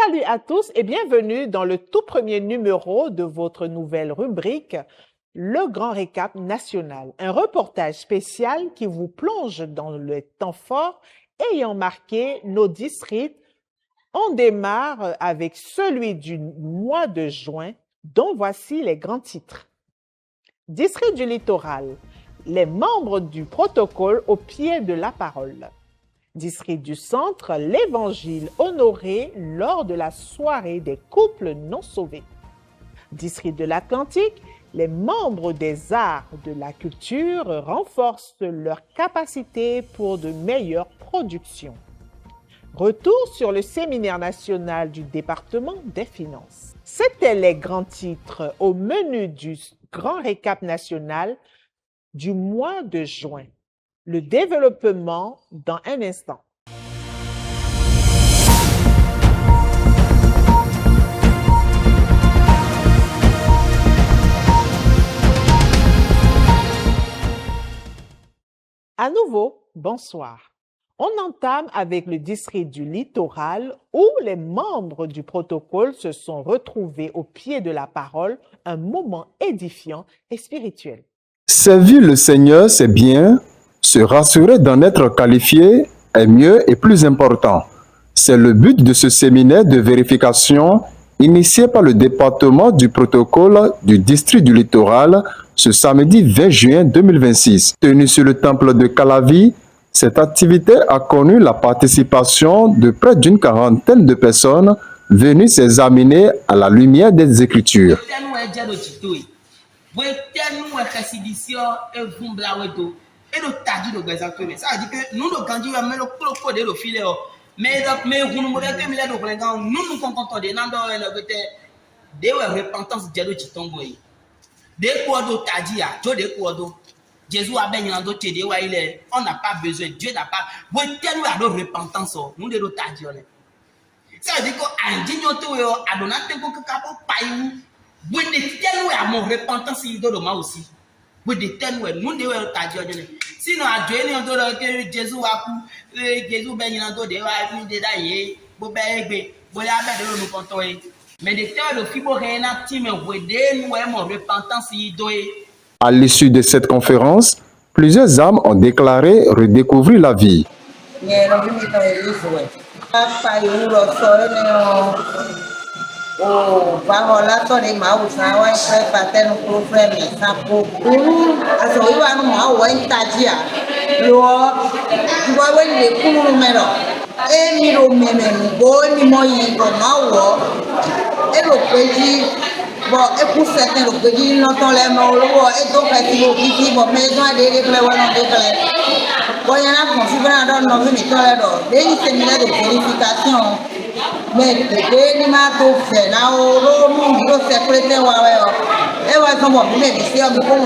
Salut à tous et bienvenue dans le tout premier numéro de votre nouvelle rubrique, Le Grand Récap National, un reportage spécial qui vous plonge dans le temps fort ayant marqué nos districts. On démarre avec celui du mois de juin, dont voici les grands titres. District du littoral, les membres du protocole au pied de la parole. District du centre, l'évangile honoré lors de la soirée des couples non sauvés. District de l'Atlantique, les membres des arts de la culture renforcent leur capacité pour de meilleures productions. Retour sur le séminaire national du département des finances. C'étaient les grands titres au menu du grand récap national du mois de juin. Le développement dans un instant. À nouveau, bonsoir. On entame avec le district du littoral où les membres du protocole se sont retrouvés au pied de la parole, un moment édifiant et spirituel. Servir le Seigneur, c'est bien. Se rassurer d'en être qualifié est mieux et plus important. C'est le but de ce séminaire de vérification initié par le département du protocole du district du littoral ce samedi 20 juin 2026. Tenu sur le temple de Calavi, cette activité a connu la participation de près d'une quarantaine de personnes venues s'examiner à la lumière des Écritures. Et le tadi de Gazato, ça dit que nous, le Gandhi, mais le clopo de l'ofile, mais vous nous mourrez que nous comptons des noms de repentance de Chitongoy. Des quados tadi, Joe de quado. Jésus a béni dans d'autres tédé, on n'a pas besoin, Dieu n'a pas. Vous êtes tellement à la repentance, nous de l'otadi. Ça veut dire qu'un digne à donner un peu de capo païou, vous êtes tellement à mon repentance, il doit le aussi. Vous êtes tellement à nous de l'otadi. Sinon, à Dieu, nous avons que Jésus a pu, Jésus béni dans d'autres, il a mis des daïs, vous béni, vous avez de nous contrôler. Mais de tel le fibo réna, mais vous êtes nous à mon repentance, il doit. À l'issue de cette conférence, plusieurs âmes ont déclaré redécouvrir la vie. Bon, et pour certains, le petit n'entend les mots, et donc, il faut qu'il bon, mais ils ont des clés, bon, il y en a qui sont dans nos vies, des séminaires de vérification, mais des animaux faits, là, nous, secrétaire, et ouais, comme on dit, c'est un peu comme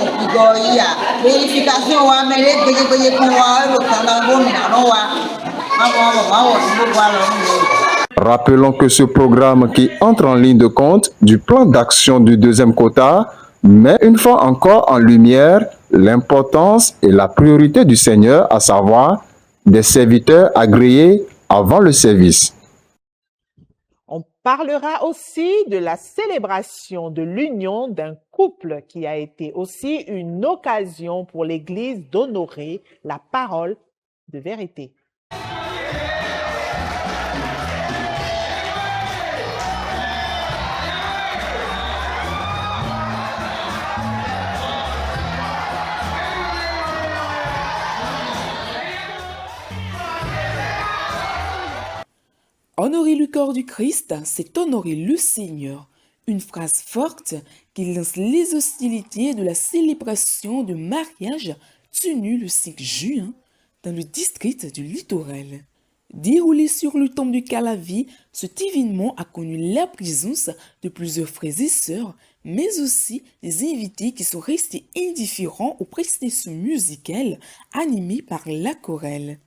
il y a vérification, mais les petits, pour voir, le temps d'un bon, Rappelons que ce programme qui entre en ligne de compte du plan d'action du deuxième quota met une fois encore en lumière l'importance et la priorité du Seigneur, à savoir des serviteurs agréés avant le service. On parlera aussi de la célébration de l'union d'un couple qui a été aussi une occasion pour l'Église d'honorer la parole de vérité. Honorer le corps du Christ, c'est honorer le Seigneur. Une phrase forte qui lance les hostilités de la célébration du mariage tenue le 5 juin dans le district du littoral. Déroulé sur le temple du Calavi, cet événement a connu la présence de plusieurs frères et sœurs, mais aussi des invités qui sont restés indifférents aux prestations musicales animées par la chorale.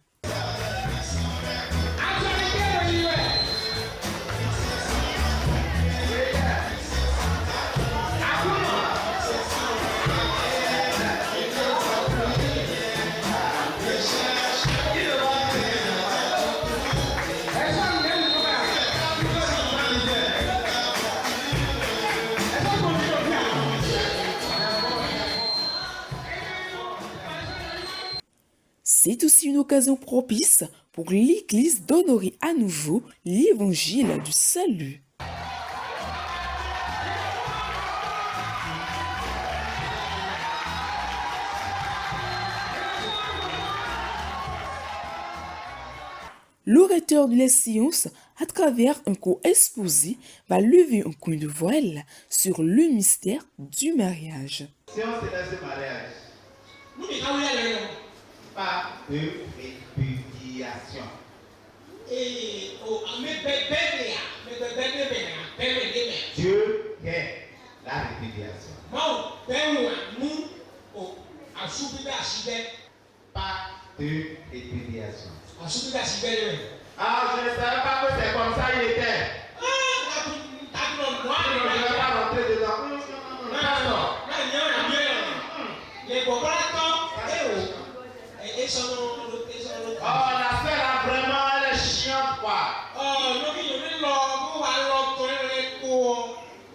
C'est aussi une occasion propice pour l'Église d'honorer à nouveau l'évangile du salut. L'orateur de la science, à travers un cours exposé, va lever un coin de voile sur le mystère du mariage. Si on se laisse le mariage, pas de répudiation. Dieu est la répudiation. Pas de répudiation. Ah, je ne savais pas que c'est comme ça il était. Je ne vais pas rentrer dedans. Oh, la sœur là, vraiment, elle est chiante, quoi.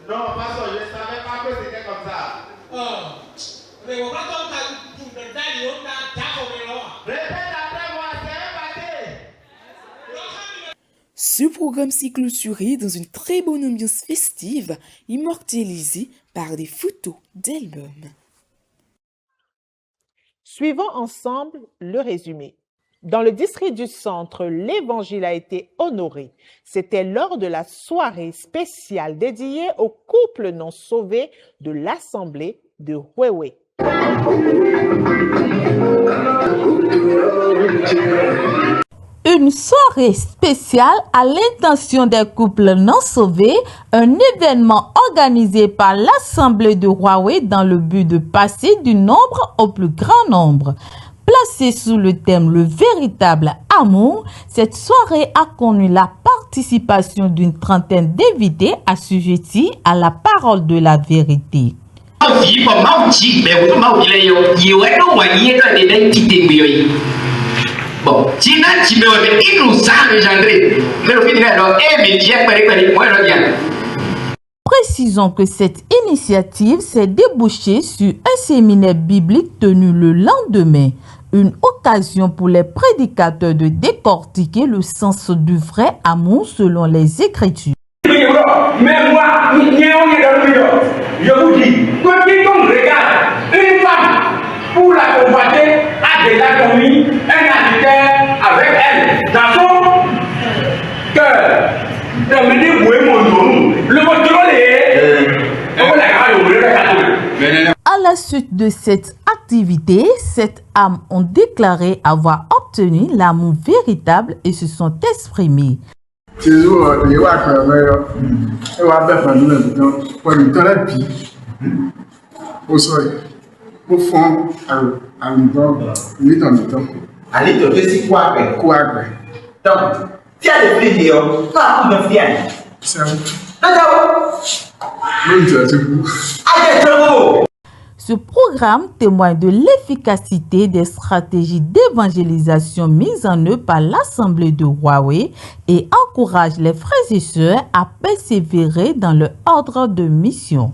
Non, pasteur, je ne savais pas que c'était comme ça. Répète après moi, c'est un pâté. Ce programme s'est clôturé dans une très bonne ambiance festive, immortalisée par des photos d'albums. Suivons ensemble le résumé. Dans le district du centre, l'évangile a été honoré. C'était lors de la soirée spéciale dédiée aux couples non sauvés de l'assemblée de Huehue. Une soirée spéciale à l'intention des couples non sauvés, un événement organisé par l'Assemblée de Huehue dans le but de passer du nombre au plus grand nombre. Placée sous le thème « Le véritable amour », cette soirée a connu la participation d'une trentaine d'invités assujettis à la parole de la vérité. Bon, précisons que cette initiative s'est débouchée sur un séminaire biblique tenu le lendemain, une occasion pour les prédicateurs de décortiquer le sens du vrai amour selon les Écritures. Mais moi, je vous dis, que quiconque regarde une femme pour la combattre a déjà commis un adultère avec elle dans son cœur. À la suite de cette activité, 7 âmes ont déclaré avoir obtenu l'amour véritable et se sont exprimées. Ce programme témoigne de l'efficacité des stratégies d'évangélisation mises en œuvre par l'Assemblée de Huehue et encourage les frères et sœurs à persévérer dans leur ordre de mission.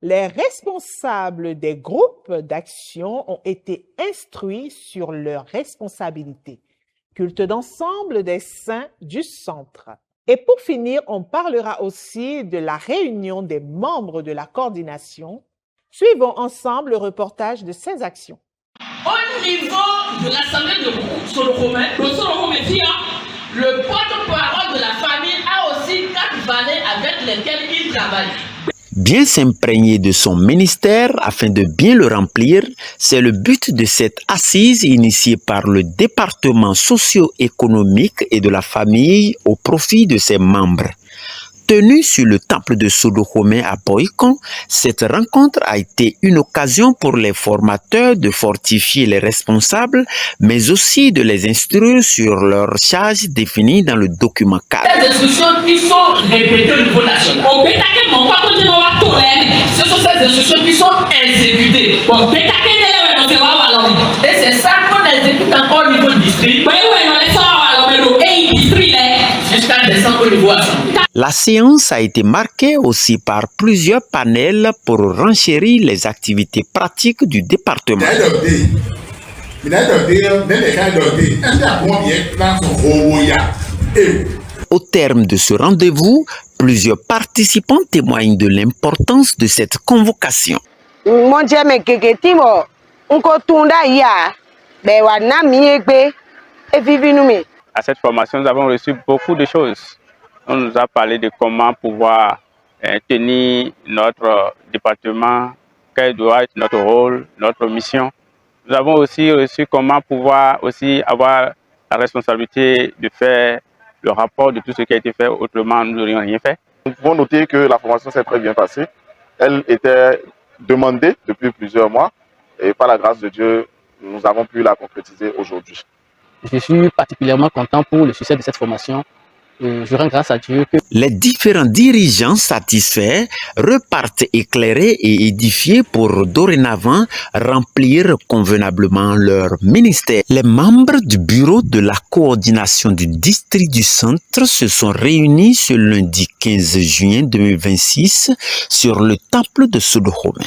Les responsables des groupes d'action ont été instruits sur leurs responsabilités. Culte d'ensemble des saints du centre. Et pour finir, on parlera aussi de la réunion des membres de la coordination. Suivons ensemble le reportage de ces actions. Au niveau de l'Assemblée de Solokome, le porte-parole de la famille a aussi 4 valets avec lesquels il travaille. Bien s'imprégner de son ministère afin de bien le remplir, c'est le but de cette assise initiée par le département socio-économique et de la famille au profit de ses membres. Tenue sur le temple de Sodokome à Boikon, cette rencontre a été une occasion pour les formateurs de fortifier les responsables, mais aussi de les instruire sur leurs charges définies dans le document cadre. Les instructions qui sont répétées au niveau national. Ce sont ces instructions qui sont exécutées. Et c'est ça qu'on exécute encore au niveau du district. Jusqu'à descendre au niveau assemblée. La séance a été marquée aussi par plusieurs panels pour renchérir les activités pratiques du département. Au terme de ce rendez-vous, plusieurs participants témoignent de l'importance de cette convocation. À cette formation, nous avons reçu beaucoup de choses. On nous a parlé de comment pouvoir tenir notre département, quel doit être notre rôle, notre mission. Nous avons aussi reçu comment pouvoir aussi avoir la responsabilité de faire le rapport de tout ce qui a été fait, autrement nous n'aurions rien fait. Nous pouvons noter que la formation s'est très bien passée. Elle était demandée depuis plusieurs mois et par la grâce de Dieu, nous avons pu la concrétiser aujourd'hui. Je suis particulièrement content pour le succès de cette formation. Je rends grâce à Dieu que les différents dirigeants satisfaits repartent éclairés et édifiés pour dorénavant remplir convenablement leur ministère. Les membres du bureau de la coordination du district du centre se sont réunis ce lundi 15 juin 2026 sur le temple de Sodokome.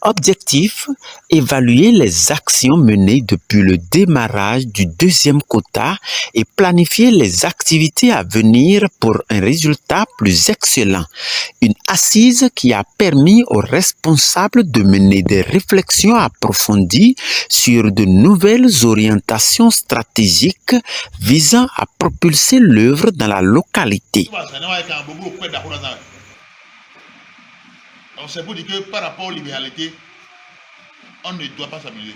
Objectif, évaluer les actions menées depuis le démarrage du deuxième quota et planifier les activités à venir pour un résultat plus excellent. Une assise qui a permis aux responsables de mener des réflexions approfondies sur de nouvelles orientations stratégiques visant à propulser l'œuvre dans la localité. C'est pour dire que par rapport aux libéralités, on ne doit pas s'amuser.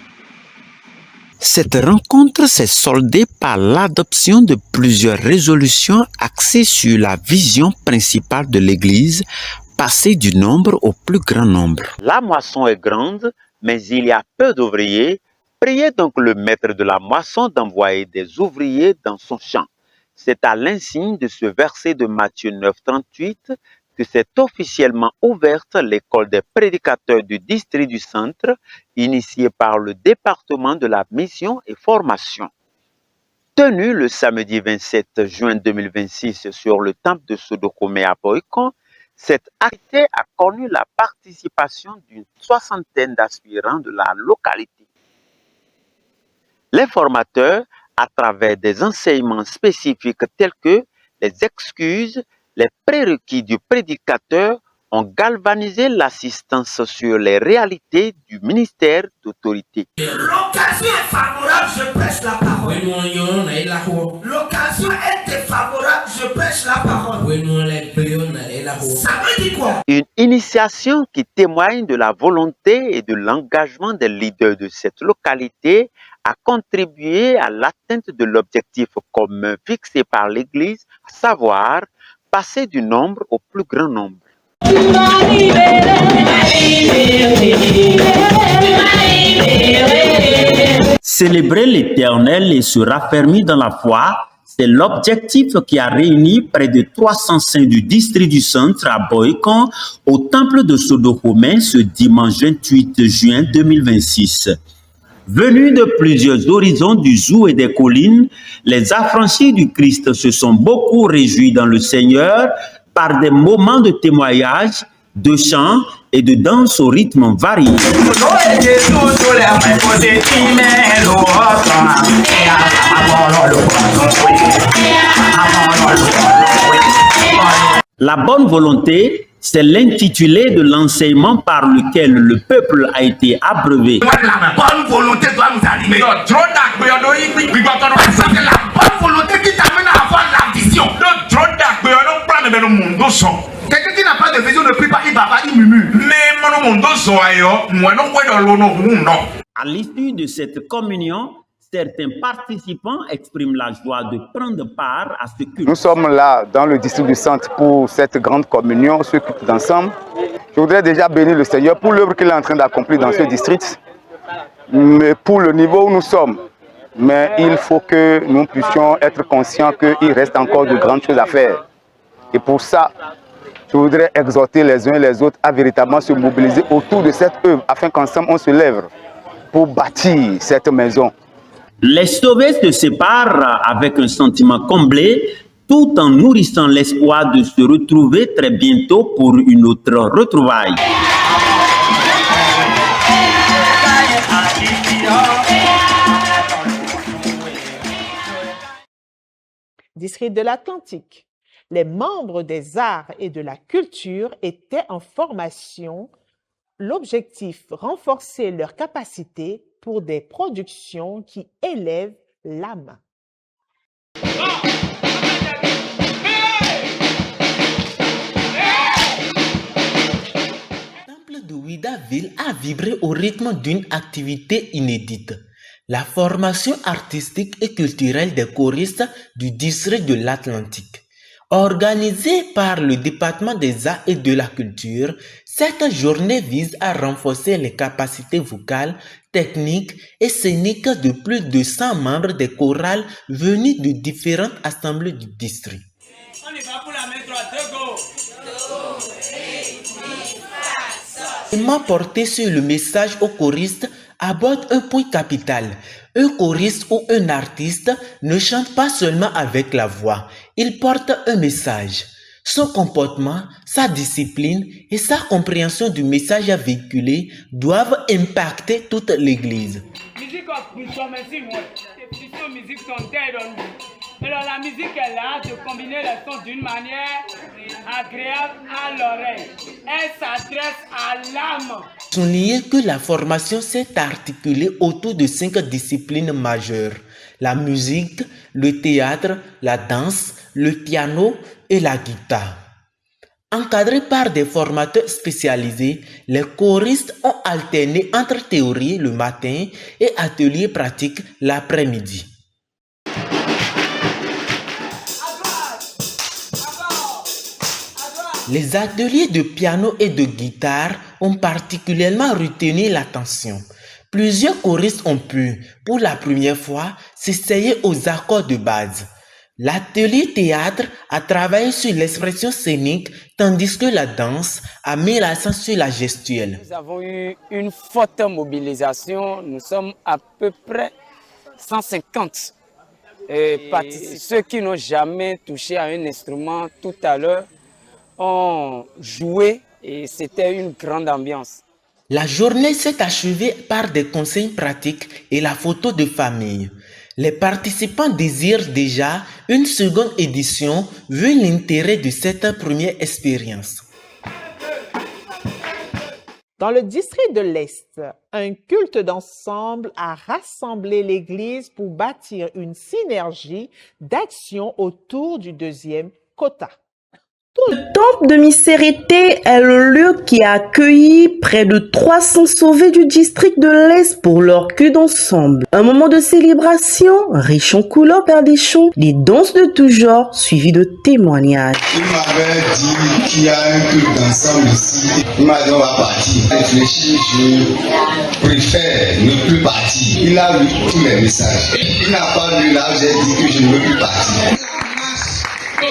Cette rencontre s'est soldée par l'adoption de plusieurs résolutions axées sur la vision principale de l'Église, passer du nombre au plus grand nombre. La moisson est grande, mais il y a peu d'ouvriers. Priez donc le maître de la moisson d'envoyer des ouvriers dans son champ. C'est à l'insigne de ce verset de Matthieu 9:38 que s'est officiellement ouverte l'école des prédicateurs du district du centre, initiée par le département de la mission et formation. Tenue le samedi 27 juin 2026 sur le temple de Sodokome à Boikon, cette activité a connu la participation d'une 60aine d'aspirants de la localité. Les formateurs, à travers des enseignements spécifiques tels que les excuses, les prérequis du prédicateur, ont galvanisé l'assistance sur les réalités du ministère d'autorité. L'occasion est favorable, je prêche la parole. L'occasion est défavorable, je prêche la parole. Ça veut dire quoi? Une initiation qui témoigne de la volonté et de l'engagement des leaders de cette localité à contribuer à l'atteinte de l'objectif commun fixé par l'Église, à savoir passer du nombre au plus grand nombre. Célébrer l'Éternel et se raffermir dans la foi, c'est l'objectif qui a réuni près de 300 saints du district du centre à Boikon au temple de Sodokome ce dimanche 28 juin 2026. Venus de plusieurs horizons du Zou et des collines, les affranchis du Christ se sont beaucoup réjouis dans le Seigneur par des moments de témoignage, de chant et de danse au rythme varié. La bonne volonté, c'est l'intitulé de l'enseignement par lequel le peuple a été abreuvé. La bonne volonté doit nous animer. La bonne volonté qui t'amène à avoir la vision. Quelqu'un qui n'a pas de vision ne prie pas, il bavard, il murmure. À l'issue de cette communion, certains participants expriment la joie de prendre part à ce culte. Nous sommes là dans le district du centre pour cette grande communion, ce culte d'ensemble. Je voudrais déjà bénir le Seigneur pour l'œuvre qu'il est en train d'accomplir dans ce district, mais pour le niveau où nous sommes. Mais il faut que nous puissions être conscients qu'il reste encore de grandes choses à faire. Et pour ça, je voudrais exhorter les uns et les autres à véritablement se mobiliser autour de cette œuvre afin qu'ensemble on se lève pour bâtir cette maison. Les sauvés se séparent avec un sentiment comblé, tout en nourrissant l'espoir de se retrouver très bientôt pour une autre retrouvaille. district de l'Atlantique. Les membres des arts et de la culture étaient en formation. L'objectif, renforcer leurs capacités pour des productions qui élèvent l'âme. Le temple de Ouidaville a vibré au rythme d'une activité inédite. La formation artistique et culturelle des choristes du district de l'Atlantique. Organisée par le département des arts et de la culture, cette journée vise à renforcer les capacités vocales, techniques et scéniques de plus de 100 membres des chorales venus de différentes assemblées du district. On y va pour la main droite, deux go. Le thème porté sur le message aux choristes aborde un point capital. Un choriste ou un artiste ne chante pas seulement avec la voix, il porte un message. Son comportement, sa discipline et sa compréhension du message à véhiculer doivent impacter toute l'Église. Alors la musique est là de combiner les sons d'une manière agréable à l'oreille. Elle s'adresse à l'âme. Souligner que la formation s'est articulée autour de 5 disciplines majeures. La musique, le théâtre, la danse, le piano et la guitare. Encadrés par des formateurs spécialisés, les choristes ont alterné entre théorie le matin et ateliers pratiques l'après-midi. Les ateliers de piano et de guitare ont particulièrement retenu l'attention. Plusieurs choristes ont pu, pour la première fois, s'essayer aux accords de base. L'atelier théâtre a travaillé sur l'expression scénique, tandis que la danse a mis l'accent sur la gestuelle. Nous avons eu une forte mobilisation. Nous sommes à peu près 150 participants. Ceux qui n'ont jamais touché à un instrument tout à l'heure ont joué et c'était une grande ambiance. La journée s'est achevée par des conseils pratiques et la photo de famille. Les participants désirent déjà une seconde édition vu l'intérêt de cette première expérience. Dans le district de l'Est, un culte d'ensemble a rassemblé l'Église pour bâtir une synergie d'action autour du deuxième quota. Le temple de Misérité est le lieu qui a accueilli près de 300 sauvés du district de l'Est pour leur culte d'ensemble. Un moment de célébration, riche en couleurs par des chants, des danses de tout genre, suivis de témoignages. Il m'avait dit qu'il y a un culte d'ensemble ici. Il m'a dit on va partir. Réfléchis, je préfère ne plus partir. Il a lu tous les messages. Il n'a pas lu là, j'ai dit que je ne veux plus partir.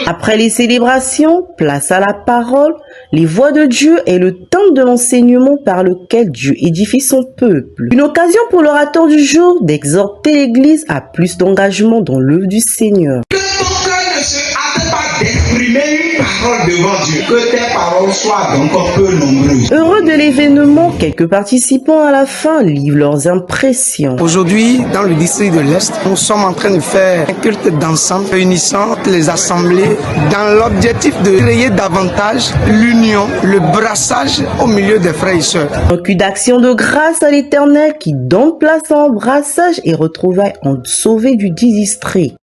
Après les célébrations, place à la parole, les voix de Dieu et le temps de l'enseignement par lequel Dieu édifie son peuple. Une occasion pour l'orateur du jour d'exhorter l'Église à plus d'engagement dans l'œuvre du Seigneur. Que ton cœur ne se hâte pas d'exprimer une parole devant Dieu. Que tes paroles soient donc un peu nombreuses. Heureux de l'événement, quelques participants à la fin livrent leurs impressions. Aujourd'hui, dans le district de l'Est, nous sommes en train de faire un culte d'ensemble, réunissant les assemblées dans l'objectif de créer davantage l'union, le brassage au milieu des frères et sœurs. Un culte d'action de grâce à l'Éternel qui donne place à embrassage et retrouvailles en sauvés du district.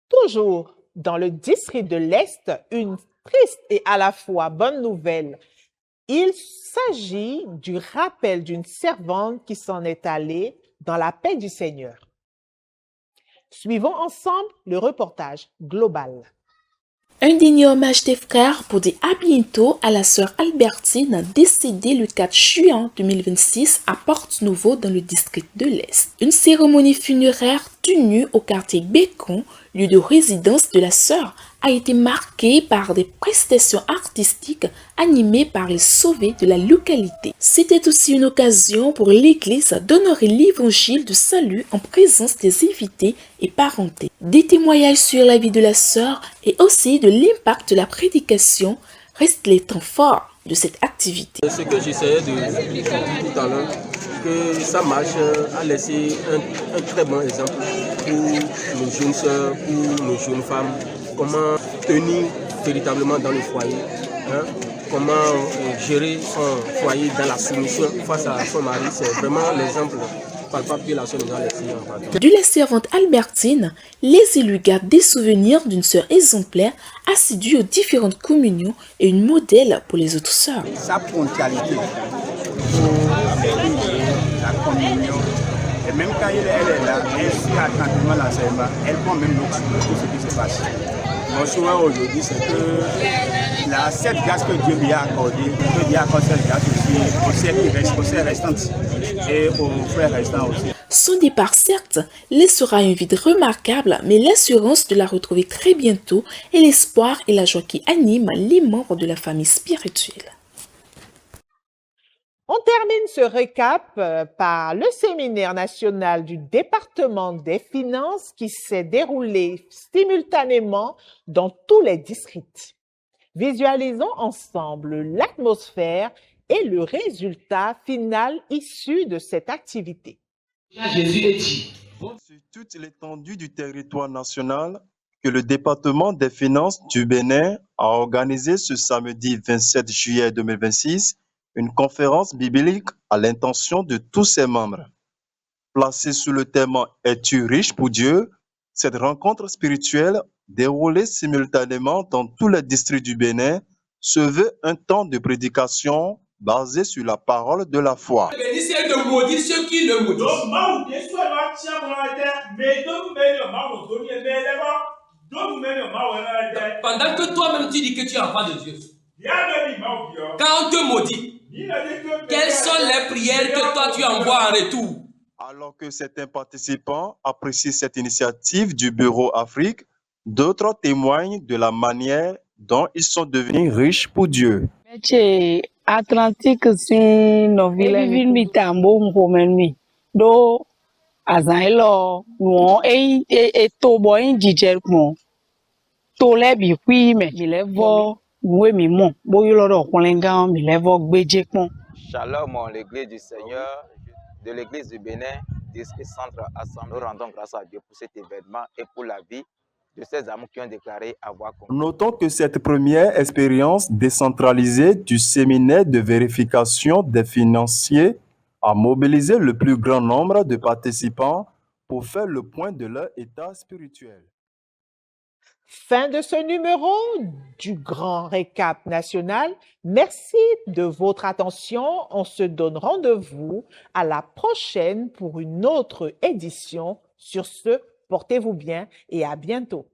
Toujours dans le district de l'Est, une triste et à la fois bonne nouvelle. Il s'agit du rappel d'une servante qui s'en est allée dans la paix du Seigneur. Suivons ensemble le reportage global. Un digne hommage des frères pour dire à bientôt à la sœur Albertine, décédée le 4 juin 2026 à Porte-Nouveau dans le district de l'Est. Une cérémonie funéraire tenue au quartier Bécon, lieu de résidence de la sœur, a été marquée par des prestations artistiques animées par les sauvés de la localité. C'était aussi une occasion pour l'Église d'honorer l'évangile de salut en présence des invités et parentés. Des témoignages sur la vie de la sœur et aussi de l'impact de la prédication restent les temps forts de cette activité. Ce que j'essayais de dire tout à l'heure, que sa marche a laissé un très bon exemple pour nos jeunes sœurs, pour nos jeunes femmes, comment tenir véritablement dans le foyer, hein, comment gérer son foyer dans la soumission face à son mari. C'est vraiment l'exemple palpable que la sœur nous a laissé. De la servante Albertine, les élus gardent des souvenirs d'une sœur exemplaire, assidue aux différentes communions et une modèle pour les autres sœurs. Sa ponctualité pour la communion, et même quand elle est là, elle suit attentivement l'enseignement, elle prend même note de tout ce qui se passe. Mon souhait aujourd'hui, c'est que cette grâce que Dieu lui a accordée, que Dieu accorde cette grâce aussi aux sœurs restantes et aux frères restants aussi. Son départ, certes, laissera un vide remarquable, mais l'assurance de la retrouver très bientôt est l'espoir et la joie qui animent les membres de la famille spirituelle. On termine ce récap par le séminaire national du département des finances qui s'est déroulé simultanément dans tous les districts. Visualisons ensemble l'atmosphère et le résultat final issu de cette activité. Jésus est dit. Sur toute l'étendue du territoire national, que le département des finances du Bénin a organisé ce samedi 27 juillet 2026 une conférence biblique à l'intention de tous ses membres. Placée sous le thème « Es-tu riche pour Dieu ?», cette rencontre spirituelle, déroulée simultanément dans tous les districts du Bénin, se veut un temps de prédication basé sur la parole de la foi. Bénissez de maudire ceux qui le maudissent. Pendant que toi-même tu dis que tu es enfant de Dieu. Quand on te maudit, quelles sont les prières que toi tu envoies en retour? Alors que certains participants apprécient cette initiative du Bureau Afrique, d'autres témoignent de la manière dont ils sont devenus riches pour Dieu. Atlantique si novile mi tambo mpomenmi do azailo no e to boy jijer mo to le bi kwi me mi levo we mi mo boyo lodo kunlenga mi levo gbeje pon. Shalom l'église du Seigneur de l'église du Bénin, district centre assemblée. Nous rendons grâce à Dieu pour cet événement et pour la vie de ces amours qui ont déclaré avoir compris. Notons que cette première expérience décentralisée du séminaire de vérification des financiers a mobilisé le plus grand nombre de participants pour faire le point de leur état spirituel. Fin de ce numéro du Grand Récap national. Merci de votre attention. On se donne rendez-vous à la prochaine pour une autre édition. Sur ce, portez-vous bien et à bientôt.